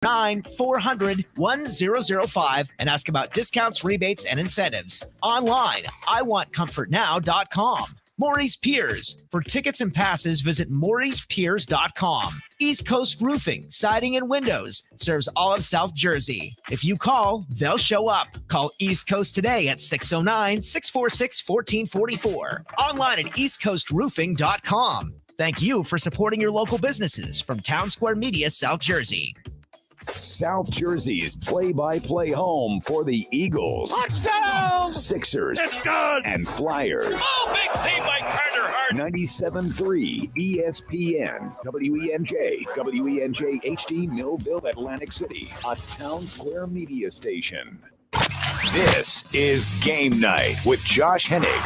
609-400-1005 and ask about discounts, rebates, and incentives. Online, iwantcomfortnow.com. Maury's Piers. For tickets and passes, visit Maury'sPiers.com. East Coast Roofing, Siding, and Windows serves all of South Jersey. If you call, they'll show up. Call East Coast today at 609-646-1444. Online at eastcoastroofing.com. Thank you for supporting your local businesses from Town Square Media, South Jersey. South Jersey's play-by-play home for the Eagles, touchdown, Sixers, it's good, and Flyers. Oh, big save by Carter Hart. 97.3 ESPN, WENJ HD, Millville, Atlantic City, a Town Square media station. This is Game Night with Josh Hennig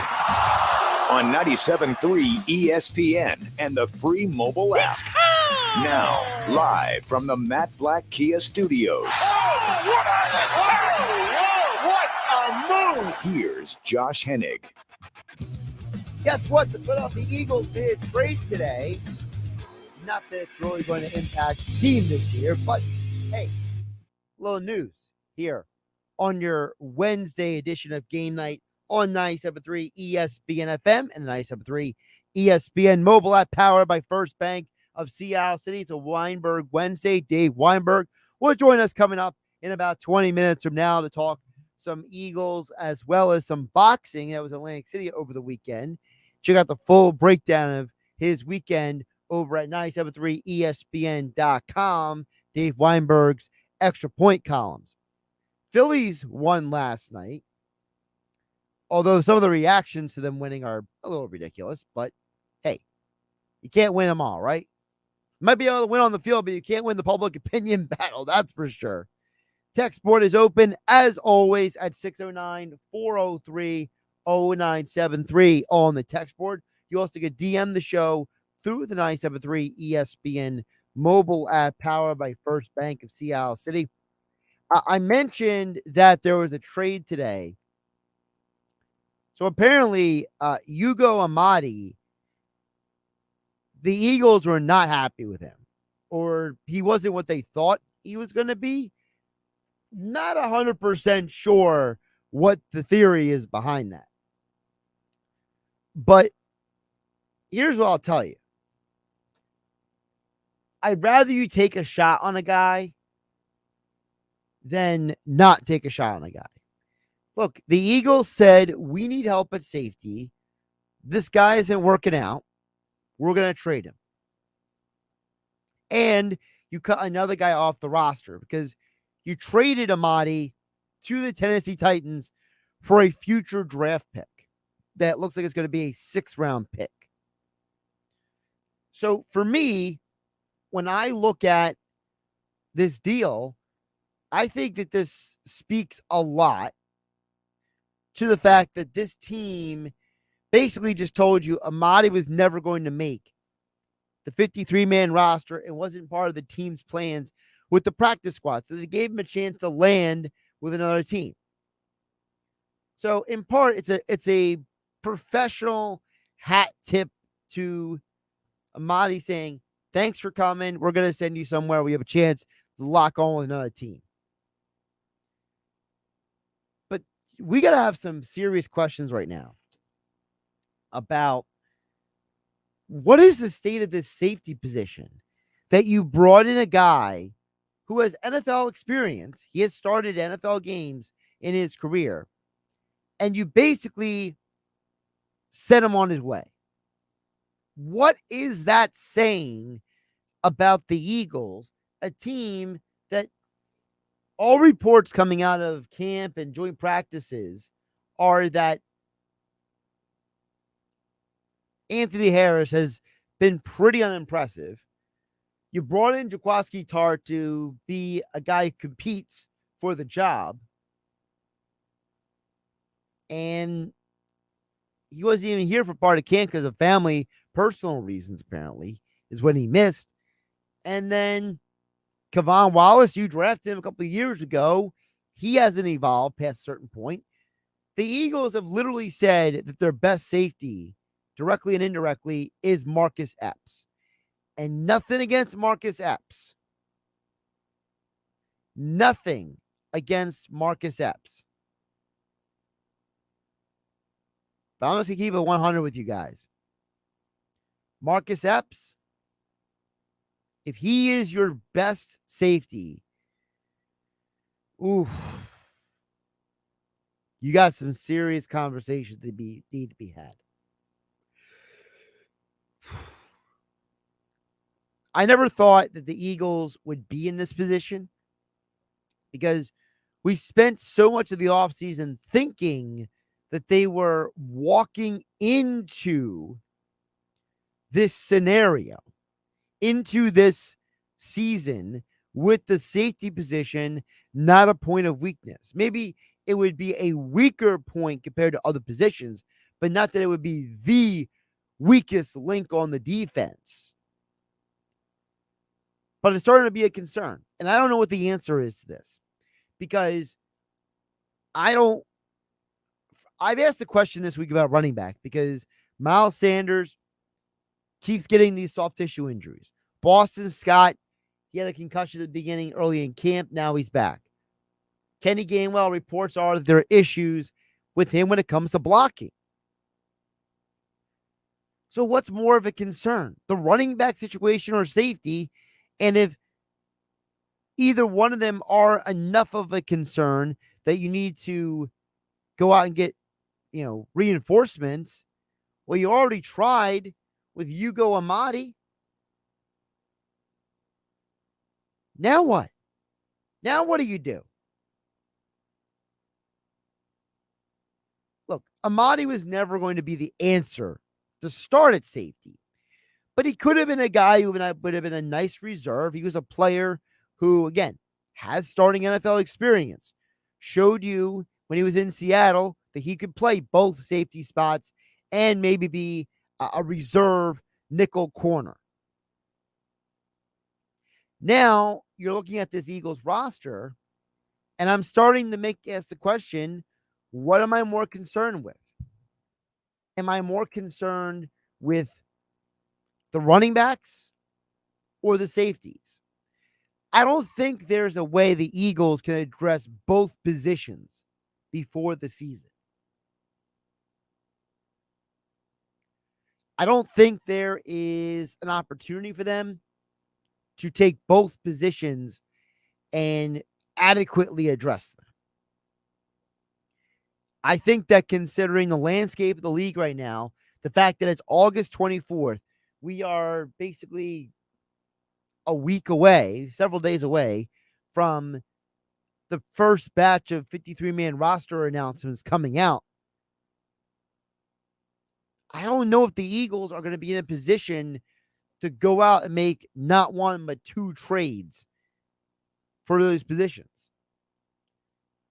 on 97.3 ESPN and the free mobile app. Now, live from the Matt Black Kia Studios. What a move! Here's Josh Hennig. Guess what? The Philadelphia Eagles made a trade today. Not that it's really going to impact the team this year, but hey, little news here on your Wednesday edition of Game Night on 97.3 ESPN FM and the 97.3 ESPN mobile app powered by First Bank of Seattle City. It's a Weinberg Wednesday. Dave Weinberg will join us coming up in about 20 minutes from now to talk some Eagles as well as some boxing. That was Atlantic City over the weekend. Check out the full breakdown of his weekend over at 973ESPN.com. Dave Weinberg's extra point columns. Phillies won last night, although some of the reactions to them winning are a little ridiculous, but hey, you can't win them all, right? You might be able to win on the field, but you can't win the public opinion battle, that's for sure. Text board is open, as always, at 609-403-0973 on the text board. You also get DM the show through the 973 ESPN mobile app powered by First Bank of Seattle City. I mentioned that there was a trade today. So apparently, Yugo Amadi, the Eagles were not happy with him, or he wasn't what they thought he was going to be. Not 100% sure what the theory is behind that. But here's what I'll tell you. I'd rather you take a shot on a guy than not take a shot on a guy. Look, the Eagles said, we need help at safety. This guy isn't working out. We're going to trade him. And you cut another guy off the roster because you traded Amadi to the Tennessee Titans for a future draft pick that looks like it's going to be a 6th-round pick. So for me, when I look at this deal, I think that this speaks a lot to the fact that this team basically just told you Amadi was never going to make the 53-man roster and wasn't part of the team's plans with the practice squad. So they gave him a chance to land with another team. So in part, it's a professional hat tip to Amadi saying, thanks for coming. We're going to send you somewhere. We have a chance to lock on with another team. But we got to have some serious questions right now about what is the state of this safety position that you brought in a guy who has NFL experience. He has started NFL games in his career, and you basically sent him on his way. What is that saying about the Eagles, a team that all reports coming out of camp and joint practices are that Anthony Harris has been pretty unimpressive. You brought in Jaquiski Tartt to be a guy who competes for the job. And he wasn't even here for part of camp because of family, personal reasons, apparently, is when he missed. And then Kevon Wallace, you drafted him a couple of years ago. He hasn't evolved past a certain point. The Eagles have literally said that their best safety, directly and indirectly, is Marcus Epps. And nothing against Marcus Epps. nothing against Marcus Epps. But I'm just going to keep it 100 with you guys. Marcus Epps, if he is your best safety, oof, you got some serious conversations need to be had. I never thought that the Eagles would be in this position because we spent so much of the offseason thinking that they were walking into this scenario, into this season with the safety position not a point of weakness. Maybe it would be a weaker point compared to other positions, but not that it would be the weakest link on the defense. But it's starting to be a concern. And I don't know what the answer is to this because I've asked the question this week about running back because Miles Sanders keeps getting these soft tissue injuries. Boston Scott, he had a concussion at the beginning early in camp. Now he's back. Kenny Gainwell, reports are that there are issues with him when it comes to blocking. So what's more of a concern? The running back situation or safety? And if either one of them are enough of a concern that you need to go out and get, reinforcements, well, you already tried with Hugo Amadi. Now what? Now what do you do? Look, Amadi was never going to be the answer to start at safety. But he could have been a guy who would have been a nice reserve. He was a player who, again, has starting NFL experience. Showed you when he was in Seattle that he could play both safety spots and maybe be a reserve nickel corner. Now, you're looking at this Eagles roster, and I'm starting to ask the question, what am I more concerned with? Am I more concerned with the running backs or the safeties? I don't think there's a way the Eagles can address both positions before the season. I don't think there is an opportunity for them to take both positions and adequately address them. I think that considering the landscape of the league right now, the fact that it's August 24th, we are basically a week away, several days away from the first batch of 53-man roster announcements coming out. I don't know if the Eagles are going to be in a position to go out and make not one, but two trades for those positions.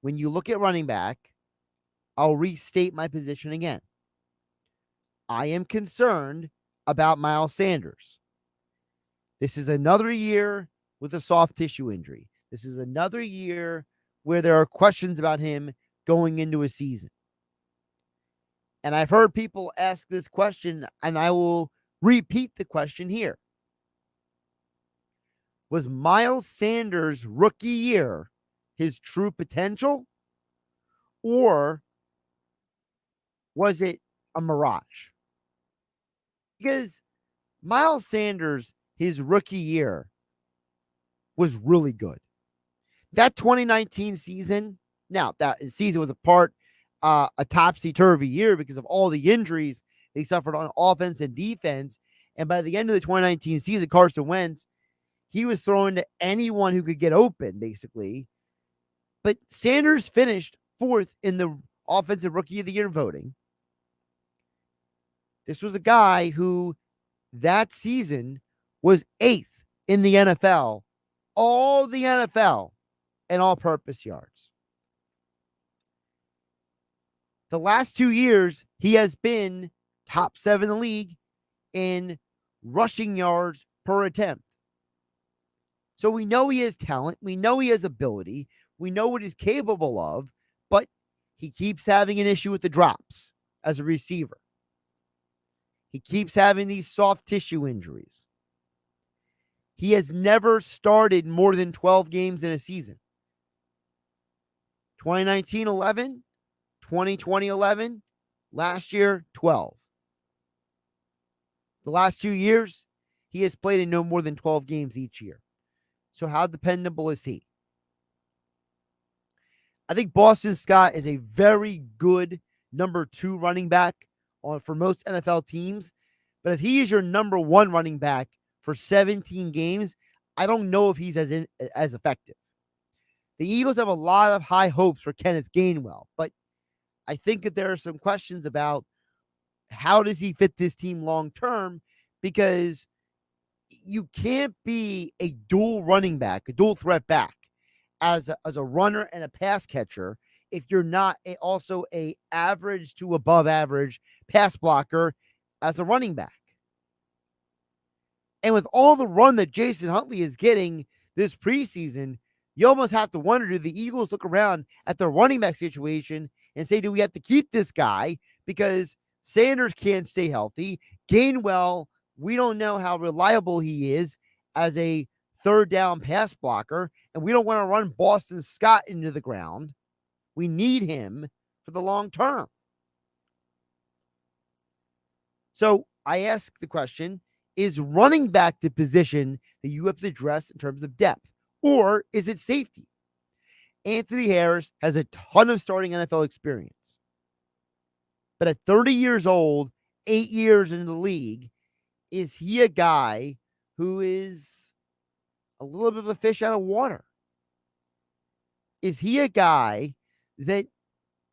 When you look at running back, I'll restate my position again. I am concerned about Miles Sanders. This is another year with a soft tissue injury. This is another year where there are questions about him going into a season. And I've heard people ask this question, and I will repeat the question here. Was Miles Sanders' rookie year his true potential, or was it a mirage? Because Miles Sanders, his rookie year, was really good. That 2019 season, now that season was a topsy-turvy year because of all the injuries they suffered on offense and defense. And by the end of the 2019 season, Carson Wentz, he was throwing to anyone who could get open, basically. But Sanders finished fourth in the Offensive Rookie of the Year voting. This was a guy who that season was eighth in the NFL, all the NFL, and all-purpose yards. The last 2 years, he has been top 7 in the league in rushing yards per attempt. So we know he has talent. We know he has ability. We know what he's capable of, but he keeps having an issue with the drops as a receiver. He keeps having these soft tissue injuries. He has never started more than 12 games in a season. 2019, 11. 2020, 11. Last year, 12. The last 2 years, he has played in no more than 12 games each year. So how dependable is he? I think Boston Scott is a very good number 2 running back for most NFL teams. But if he is your number 1 running back for 17 games, I don't know if he's as effective. The Eagles have a lot of high hopes for Kenneth Gainwell, but I think that there are some questions about how does he fit this team long term, because you can't be a dual running back, a dual threat back as a runner and a pass catcher if you're not also a average to above average pass blocker as a running back. And with all the run that Jason Huntley is getting this preseason, you almost have to wonder, do the Eagles look around at their running back situation and say, do we have to keep this guy because Sanders can't stay healthy? Gainwell, we don't know how reliable he is as a third down pass blocker, and we don't want to run Boston Scott into the ground. We need him for the long term. So I ask the question, is running back the position that you have to address in terms of depth, or is it safety? Anthony Harris has a ton of starting NFL experience. But at 30 years old, 8 years into the league, is he a guy who is a little bit of a fish out of water? Is he a guy that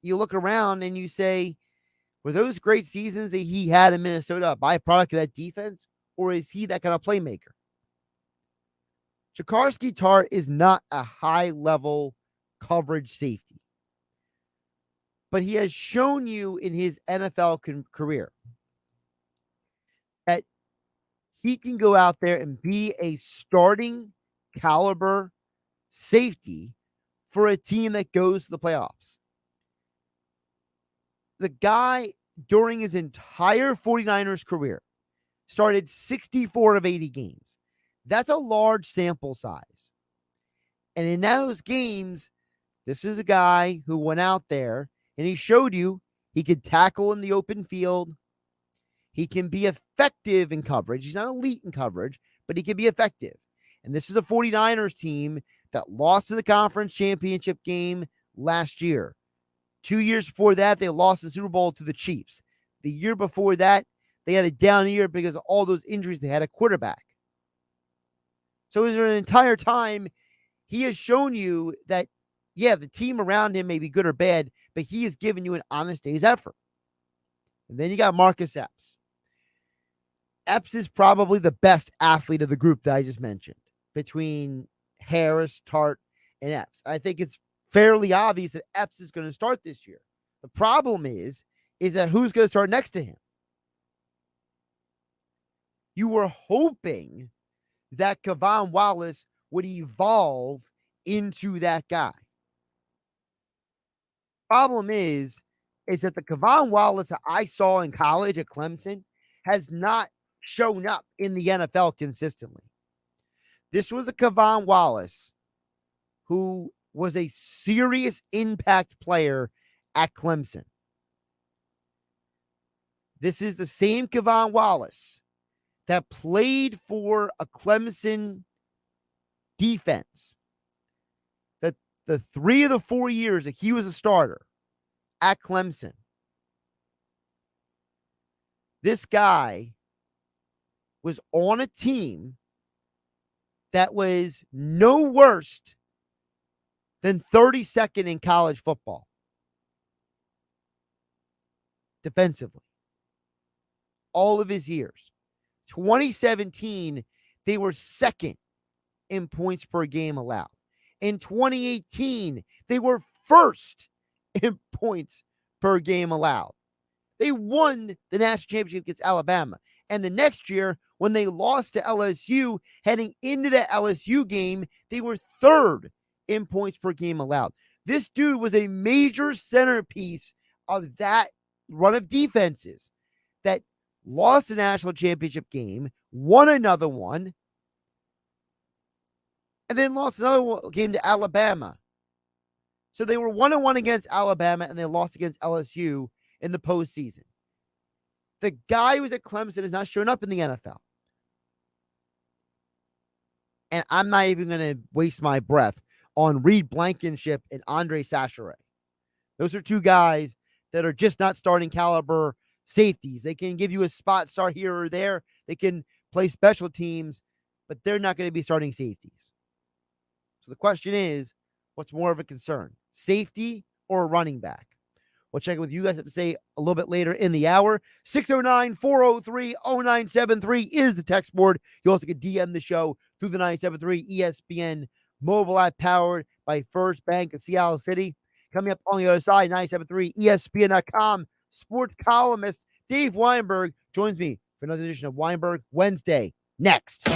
you look around and you say, were those great seasons that he had in Minnesota a byproduct of that defense, or is he that kind of playmaker? Jaquiski Tartt is not a high-level coverage safety, but he has shown you in his NFL career that he can go out there and be a starting caliber safety for a team that goes to the playoffs. The guy, during his entire 49ers career, started 64 of 80 games. That's a large sample size. And in those games, this is a guy who went out there and he showed you he could tackle in the open field. He can be effective in coverage. He's not elite in coverage, but he can be effective. And this is a 49ers team that lost in the conference championship game last year. 2 years before that, they lost the Super Bowl to the Chiefs. The year before that, they had a down year because of all those injuries they had at quarterback. So is there an entire time he has shown you that, yeah, the team around him may be good or bad, but he has given you an honest day's effort. And then you got Marcus Epps. Epps is probably the best athlete of the group that I just mentioned, between Harris, Tartt, and Epps. I think it's fairly obvious that Epps is going to start this year. The problem is that who's going to start next to him? You were hoping that Kevon Wallace would evolve into that guy. Problem is that the Kevon Wallace that I saw in college at Clemson has not shown up in the NFL consistently. This was a Kevon Wallace who was a serious impact player at Clemson. This is the same Kevon Wallace that played for a Clemson defense that the 3 of the 4 years that he was a starter at Clemson. This guy was on a team that was no worse than 32nd in college football defensively. All of his years. 2017, they were second in points per game allowed. In 2018, they were first in points per game allowed. They won the national championship against Alabama. And the next year, when they lost to LSU, heading into that LSU game, they were third in points per game allowed. This dude was a major centerpiece of that run of defenses that lost the national championship game, won another one, and then lost another game to Alabama. So they were 1-1 against Alabama, and they lost against LSU in the postseason. The guy who was at Clemson has not shown up in the NFL. And I'm not even going to waste my breath on Reed Blankenship and Andre Sacheret. Those are two guys that are just not starting caliber safeties. They can give you a spot start here or there. They can play special teams, but they're not going to be starting safeties. So the question is, what's more of a concern, safety or a running back? We'll check in with you guys have to say a little bit later in the hour. 609-403-0973 is the text board. You also can DM the show through the 973 ESPN mobile app powered by First Bank of Seattle City. Coming up on the other side, 973 ESPN.com sports columnist Dave Weinberg joins me for another edition of Weinberg Wednesday. Next.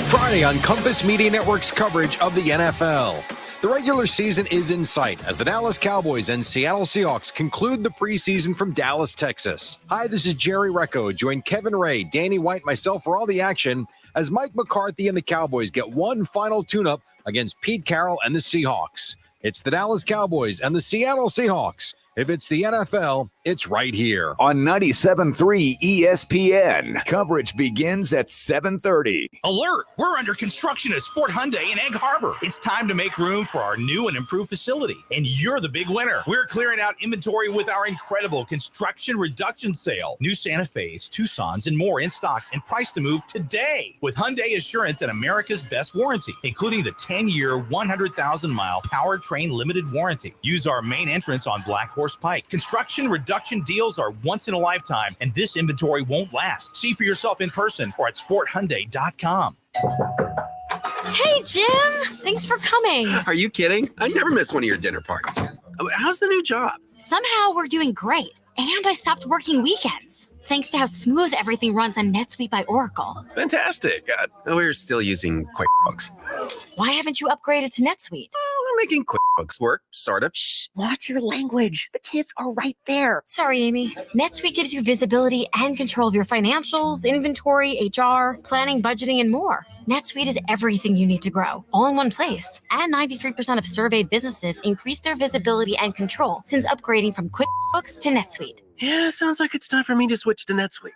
Friday on Compass Media Network's coverage of the NFL. The regular season is in sight as the Dallas Cowboys and Seattle Seahawks conclude the preseason from Dallas, Texas. Hi, this is Jerry Recco. Join Kevin Ray, Danny White, myself for all the action as Mike McCarthy and the Cowboys get one final tune-up against Pete Carroll and the Seahawks. It's the Dallas Cowboys and the Seattle Seahawks. If it's the NFL, it's right here. On 97.3 ESPN, coverage begins at 7:30. Alert! We're under construction at Sport Hyundai in Egg Harbor. It's time to make room for our new and improved facility, and you're the big winner. We're clearing out inventory with our incredible construction reduction sale. New Santa Fe's, Tucson's, and more in stock and priced to move today with Hyundai Assurance and America's best warranty, including the 10-year, 100,000-mile powertrain limited warranty. Use our main entrance on Black Horse Pike. Construction reduction deals are once in a lifetime, and this inventory won't last. See for yourself in person or at sporthyundai.com. Hey, Jim. Thanks for coming. Are you kidding? I never miss one of your dinner parties. How's the new job? Somehow we're doing great, and I stopped working weekends. Thanks to how smooth everything runs on NetSuite by Oracle. Fantastic. We're still using QuickBooks. Why haven't you upgraded to NetSuite? We're making QuickBooks work, sort of. Shh, watch your language. The kids are right there. Sorry, Amy. NetSuite gives you visibility and control of your financials, inventory, HR, planning, budgeting, and more. NetSuite is everything you need to grow, all in one place. And 93% of surveyed businesses increase their visibility and control since upgrading from QuickBooks to NetSuite. Yeah, sounds like it's time for me to switch to NetSuite.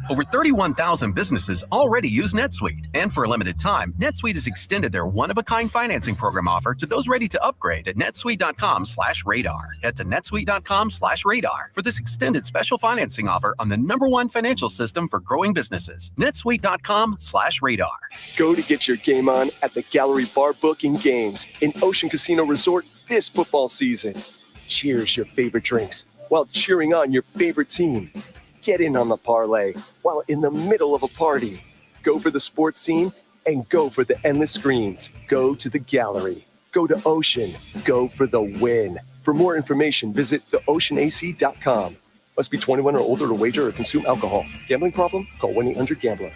Over 31,000 businesses already use NetSuite. And for a limited time, NetSuite has extended their one-of-a-kind financing program offer to those ready to upgrade at netsuite.com/radar. Head to netsuite.com/radar for this extended special financing offer on the #1 financial system for growing businesses. netsuite.com/radar. Go to get your game on at the Gallery Bar Booking Games in Ocean Casino Resort this football season. Cheers your favorite drinks while cheering on your favorite team. Get in on the parlay while in the middle of a party. Go for the sports scene and go for the endless screens. Go to the Gallery. Go to Ocean. Go for the win. For more information, visit theoceanac.com. Must be 21 or older to wager or consume alcohol. Gambling problem? Call 1-800-GAMBLER.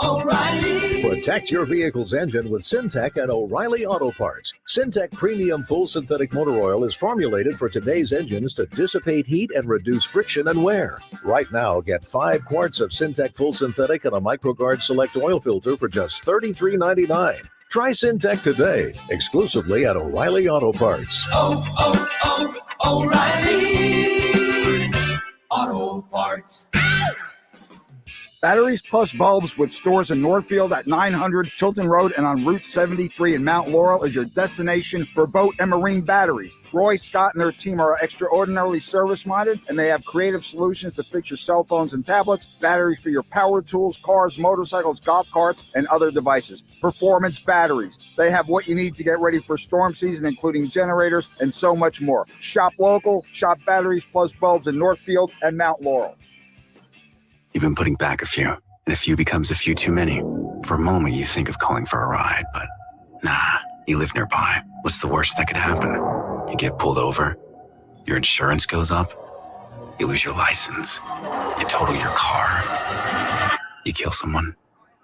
O'Reilly. Protect your vehicle's engine with Syntec at O'Reilly Auto Parts. Syntec Premium Full Synthetic Motor Oil is formulated for today's engines to dissipate heat and reduce friction and wear. Right now, get 5 quarts of Syntec Full Synthetic and a MicroGuard Select oil filter for just $33.99. Try Syntec today, exclusively at O'Reilly Auto Parts. O'Reilly Auto Parts. Batteries plus bulbs with stores in Northfield at 900 Tilton Road and on Route 73 in Mount Laurel is your destination for boat and marine batteries. Roy, Scott, and their team are extraordinarily service-minded, and they have creative solutions to fix your cell phones and tablets, batteries for your power tools, cars, motorcycles, golf carts, and other devices. Performance batteries. They have what you need to get ready for storm season, including generators and so much more. Shop local, shop batteries plus bulbs in Northfield and Mount Laurel. You've been putting back a few, and a few becomes a few too many. For a moment, you think of calling for a ride, but nah, you live nearby. What's the worst that could happen? You get pulled over, your insurance goes up, you lose your license, you total your car, you kill someone.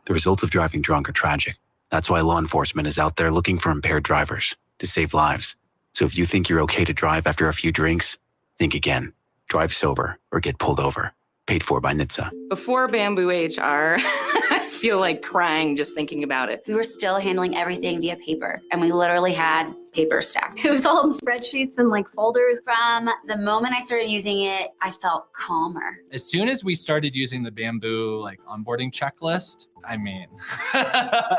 The results of driving drunk are tragic. That's why law enforcement is out there looking for impaired drivers to save lives. So if you think you're okay to drive after a few drinks, think again. Drive sober or get pulled over. Paid for by NHTSA. Before Bamboo HR, I feel like crying just thinking about it. We were still handling everything via paper, and we literally had paper stacked. It was all spreadsheets and like folders. From the moment I started using it, I felt calmer. As soon as we started using the Bamboo like onboarding checklist, I mean,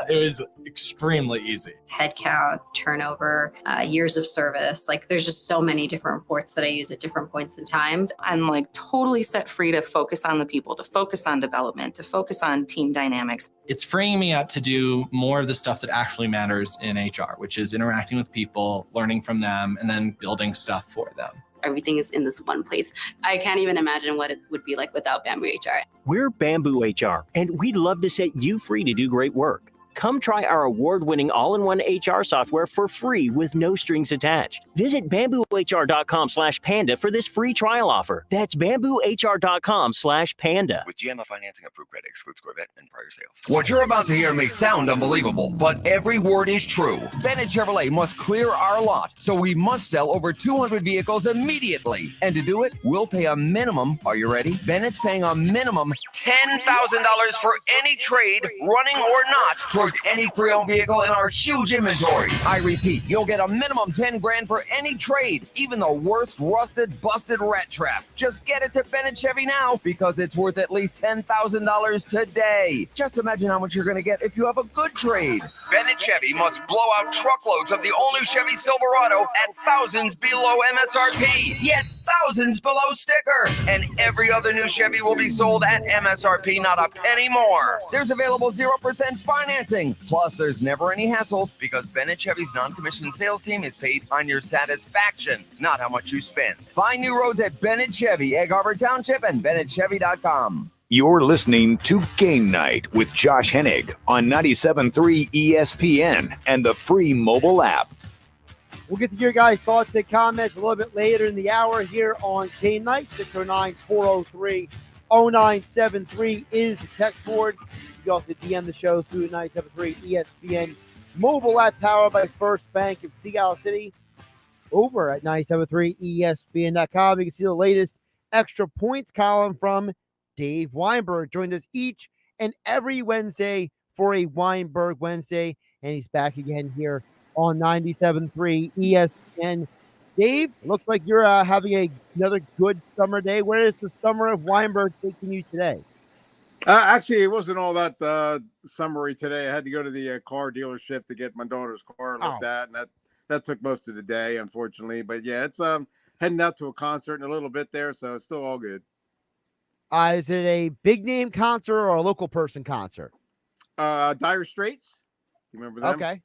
it was extremely easy. Head count, turnover, years of service. Like there's just so many different reports that I use at different points in time. I'm like totally set free to focus on the people, to focus on development, to focus on team dynamics. It's freeing me up to do more of the stuff that actually matters in HR, which is interacting with people, learning from them, and then building stuff for them. Everything is in this one place. I can't even imagine what it would be like without Bamboo HR. We're Bamboo HR, and we'd love to set you free to do great work. Come try our award-winning all-in-one HR software for free with no strings attached. Visit bamboohr.com/panda for this free trial offer. That's bamboohr.com/panda. With GMO financing, approved credit excludes Corvette and prior sales. What you're about to hear may sound unbelievable, but every word is true. Bennett Chevrolet must clear our lot, so we must sell over 200 vehicles immediately. And to do it, we'll pay a minimum, are you ready? Bennett's paying a minimum $10,000 for any trade, running or not, towards any pre-owned vehicle in our huge inventory. I repeat, you'll get a minimum 10 grand for any trade, even the worst rusted, busted rat trap. Just get it to Bennett Chevy now, because it's worth at least $10,000 today. Just imagine how much you're going to get if you have a good trade. Bennett Chevy must blow out truckloads of the all-new Chevy Silverado at thousands below MSRP. Yes, thousands below sticker. And every other new Chevy will be sold at MSRP, not a penny more. There's available 0% financing. Plus, there's never any hassles because Bennett Chevy's non-commissioned sales team is paid on your satisfaction, not how much you spend. Find new roads at Bennett Chevy, Egg Harbor Township, and BennettChevy.com. You're listening to Game Night with Josh Hennig on 97.3 ESPN and the free mobile app. We'll get to your guys' thoughts and comments a little bit later in the hour here on Game Night. 609-403-0973 is the text board. You can also DM the show through 97.3 ESPN mobile app powered by First Bank of Seattle City. Over at 97.3 ESPN.com, you can see the latest extra points column from Dave Weinberg. Joined us each and every Wednesday for a Weinberg Wednesday, and he's back again here on 97.3 ESPN. Dave, looks like you're having another good summer day. Where is the summer of Weinberg taking you today? Actually, it wasn't all that summary today. I had to go to the car dealership to get my daughter's car looked at, and that took most of the day, unfortunately. But yeah, it's heading out to a concert in a little bit there, so it's still all good. Is it a big name concert or a local person concert? Dire Straits. You remember them? Okay.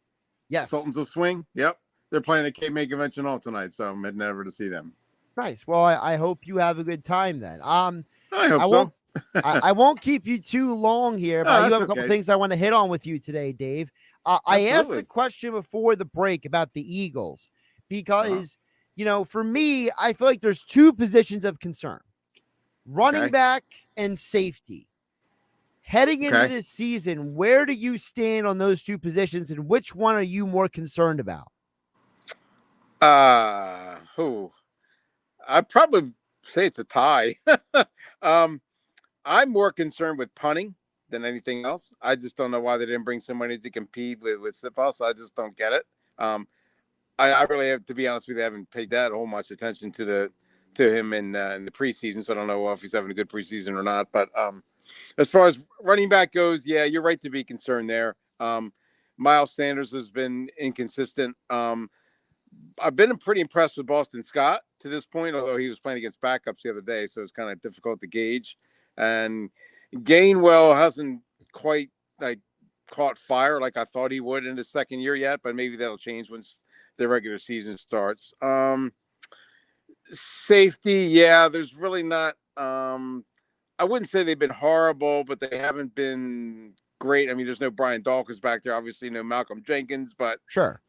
Yes. Sultans of Swing. Yep. They're playing at K-May Convention Hall tonight, so I'm heading over to see them. Nice. Well, I hope you have a good time then. I hope so. I won't keep you too long here, but you have a couple things I want to hit on with you today, Dave. I asked a question before the break about the Eagles because, for me, I feel like there's two positions of concern. Running back and safety. Heading into this season, where do you stand on those two positions, and which one are you more concerned about? I'd probably say it's a tie. I'm more concerned with punting than anything else. I just don't know why they didn't bring somebody to compete with Sipos. I just don't get it. I really have to be honest with you. I haven't paid that whole much attention to him in the preseason, so I don't know if he's having a good preseason or not. But as far as running back goes, yeah, you're right to be concerned there. Miles Sanders has been inconsistent. I've been pretty impressed with Boston Scott to this point, although he was playing against backups the other day, so it's kind of difficult to gauge. And Gainwell hasn't quite caught fire like I thought he would in his second year yet, but maybe that'll change once the regular season starts. Safety, yeah, there's really not. I wouldn't say they've been horrible, but they haven't been great. I mean, there's no Brian Dawkins back there, obviously no Malcolm Jenkins, but sure.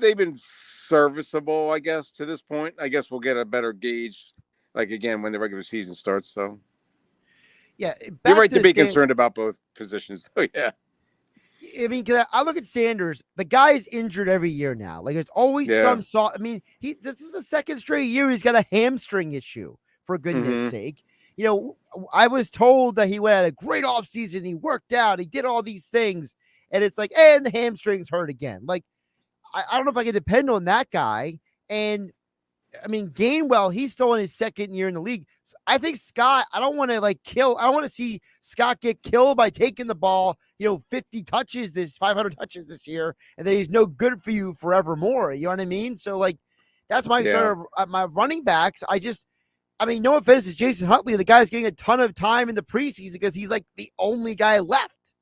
They've been serviceable, I guess, to this point. I guess we'll get a better gauge, again, when the regular season starts. So, yeah, you're right to be concerned about both positions. Oh, yeah. I mean, cause I look at Sanders. The guy's injured every year now. There's always some I mean, this is the second straight year he's got a hamstring issue. For goodness' sake, I was told that he had a great offseason. He worked out. He did all these things. And it's like, and the hamstrings hurt again. Like, I don't know if I can depend on that guy. And I mean, Gainwell, he's still in his second year in the league. So I think Scott, I don't want to see Scott get killed by taking the ball, 50 touches 500 touches this year, and then he's no good for you forevermore. You know what I mean? So, like, that's my concern of my running backs. No offense to Jason Huntley. The guy's getting a ton of time in the preseason because he's like the only guy left.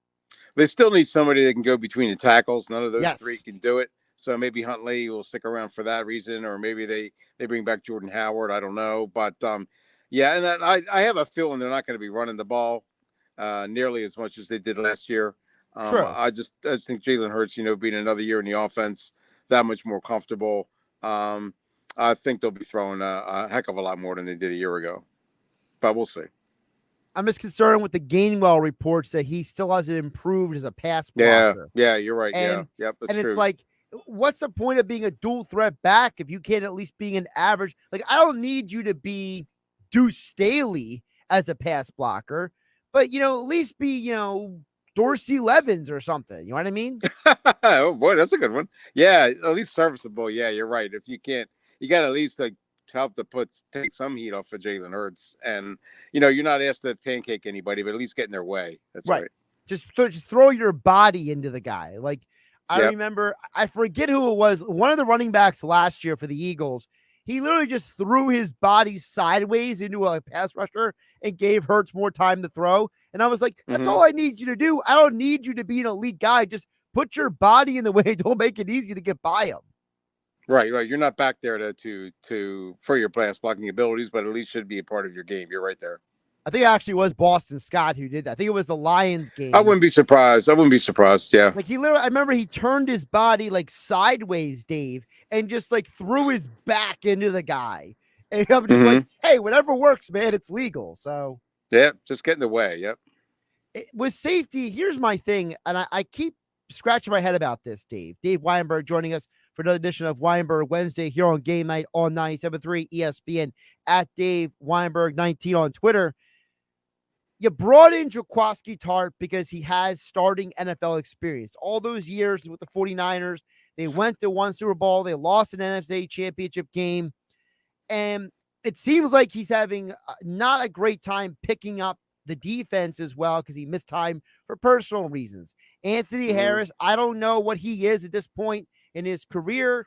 They still need somebody that can go between the tackles. None of those Yes. three can do it. So maybe Huntley will stick around for that reason, or maybe they bring back Jordan Howard. I don't know. But, and I have a feeling they're not going to be running the ball nearly as much as they did last year. True. I think Jalen Hurts, being another year in the offense, that much more comfortable. I think they'll be throwing a heck of a lot more than they did a year ago. But we'll see. I'm just concerned with the Gainwell reports that he still hasn't improved as a pass blocker. Yeah, you're right. And, that's and true. it's like, what's the point of being a dual threat back if you can't at least be an average? Like, I don't need you to be Deuce Staley as a pass blocker, but, at least be, Dorsey Levens or something. You know what I mean? Oh, boy, that's a good one. Yeah, at least serviceable. Yeah, you're right. If you can't, you got to at least help to take some heat off of Jalen Hurts. And, you're not asked to pancake anybody, but at least get in their way. That's right. Just throw your body into the guy. Like, I remember, I forget who it was, one of the running backs last year for the Eagles, he literally just threw his body sideways into a pass rusher and gave Hurts more time to throw. And I was like, that's all I need you to do. I don't need you to be an elite guy. Just put your body in the way. Don't make it easy to get by him. Right. You're not back there for your pass blocking abilities, but at least should be a part of your game. You're right there. I think it actually was Boston Scott who did that. I think it was the Lions game. I wouldn't be surprised. Yeah. Like, I remember he turned his body like sideways, Dave, and just like threw his back into the guy. And I'm just like, hey, whatever works, man, it's legal. So yeah, just get in the way. Yep. With safety, here's my thing, and I keep scratching my head about this, Dave. Dave Weinberg joining us for another edition of Weinberg Wednesday here on Game Night on 97.3 ESPN, at Dave Weinberg 19 on Twitter. You brought in Jaquiski Tartt because he has starting NFL experience. All those years with the 49ers, they went to one Super Bowl. They lost an NFC championship game. And it seems like he's having not a great time picking up the defense as well because he missed time for personal reasons. Anthony Harris, I don't know what he is at this point in his career.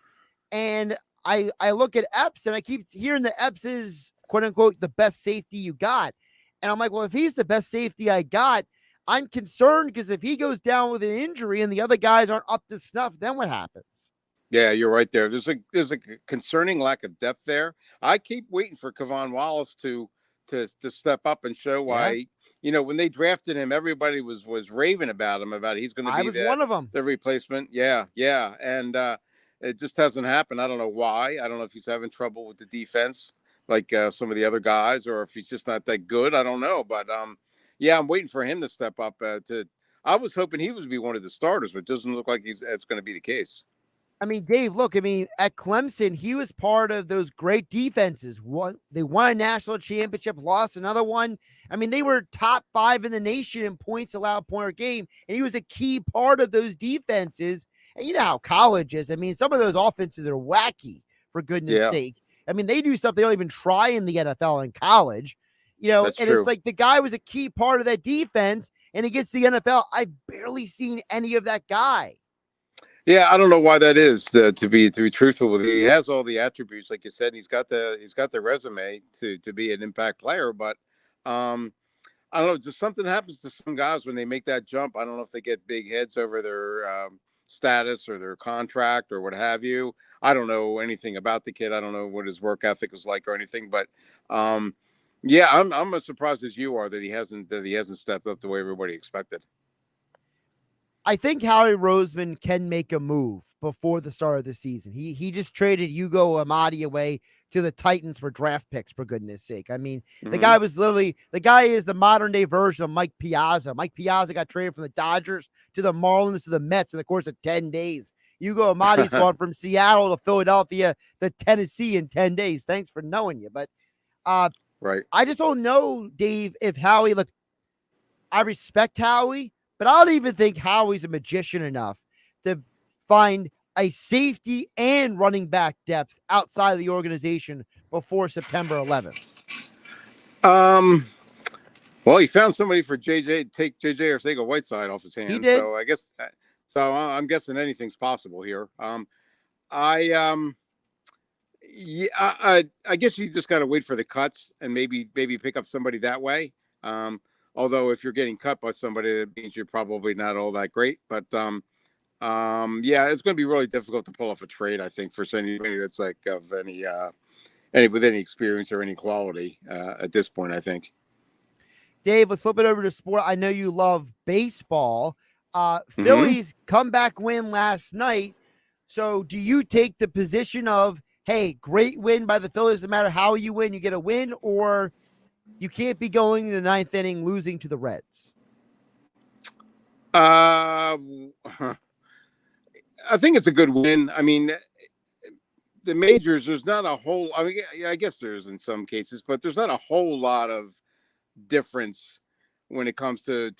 And I look at Epps, and I keep hearing that Epps is, quote unquote, the best safety you got. And I'm like, well, if he's the best safety I got, I'm concerned because if he goes down with an injury and the other guys aren't up to snuff, then what happens? Yeah, you're right there. There's a concerning lack of depth there. I keep waiting for Kevon Wallace to step up and show why. When they drafted him, everybody was raving about him, about he's going to be one of them, the replacement. Yeah, and it just hasn't happened. I don't know why. I don't know if he's having trouble with the defense like some of the other guys, or if he's just not that good. I don't know, but I'm waiting for him to step up. I was hoping he would be one of the starters, but it doesn't look like it's going to be the case. I mean, Dave, look, at Clemson, he was part of those great defenses. They won a national championship, lost another one. I mean, they were top 5 in the nation in points allowed per game, and he was a key part of those defenses. And you know how college is. I mean, some of those offenses are wacky, for goodness sake. I mean, they do stuff they don't even try in the NFL in college. That's true. It's like the guy was a key part of that defense, and he gets the NFL. I've barely seen any of that guy. Yeah, I don't know why that is. To be truthful with you, he has all the attributes, like you said. He's got the resume to be an impact player, but I don't know. Just something happens to some guys when they make that jump. I don't know if they get big heads over their status or their contract or what have you. I don't know anything about the kid. I don't know what his work ethic is like or anything, but I'm as surprised as you are that he hasn't stepped up the way everybody expected. I think Howie Roseman can make a move before the start of the season. He just traded Hugo Amadi away to the Titans for draft picks, for goodness sake. I mean, the guy is the modern day version of Mike Piazza. Mike Piazza got traded from the Dodgers to the Marlins to the Mets in the course of 10 days. Hugo Amadi's gone from Seattle to Philadelphia to Tennessee in 10 days. Thanks for knowing you. But Right. I just don't know, Dave, if Howie, look, I respect Howie, but I don't even think Howie's a magician enough to find a safety and running back depth outside of the organization before September 11th. Well, he found somebody for JJ, take JJ Arcega-Whiteside off his hands. He did. So I guess so. I'm guessing anything's possible here. I guess you just got to wait for the cuts and maybe pick up somebody that way. Although if you're getting cut by somebody, that means you're probably not all that great. But yeah, it's going to be really difficult to pull off a trade, I think, for anybody that's like of any with any experience or any quality at this point, I think. Dave, let's flip it over to sport. I know you love baseball. Phillies comeback win last night. So do you take the position of, hey, great win by the Phillies, no matter how you win, you get a win, or you can't be going in the ninth inning losing to the Reds? I think it's a good win. I mean, the majors, there's not a whole, I mean, I guess there's in some cases, but there's not a whole lot of difference when it comes to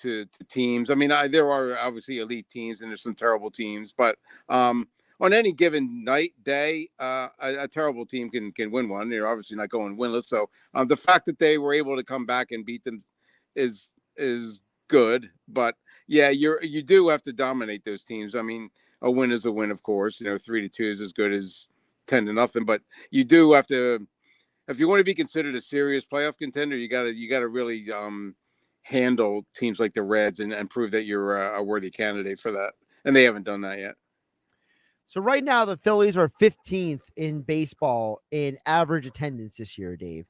teams. I mean, there are obviously elite teams and there's some terrible teams, but on any given day, a terrible team can win one. They're obviously not going winless. So the fact that they were able to come back and beat them is good. But yeah, you do have to dominate those teams. I mean, a win is a win, of course. 3-2 is as good as 10-0. But you do have to, if you want to be considered a serious playoff contender, you gotta really handle teams like the Reds and prove that you're a worthy candidate for that. And they haven't done that yet. So right now, the Phillies are 15th in baseball in average attendance this year, Dave.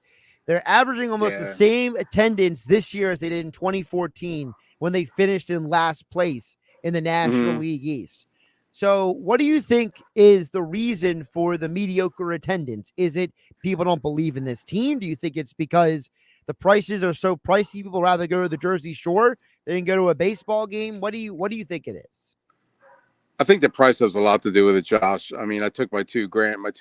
They're averaging almost the same attendance this year as they did in 2014 when they finished in last place in the National League East. So what do you think is the reason for the mediocre attendance? Is it people don't believe in this team? Do you think it's because the prices are so pricey, people rather go to the Jersey Shore than go to a baseball game? What do you think it is? I think the price has a lot to do with it, Josh. I mean, I took my two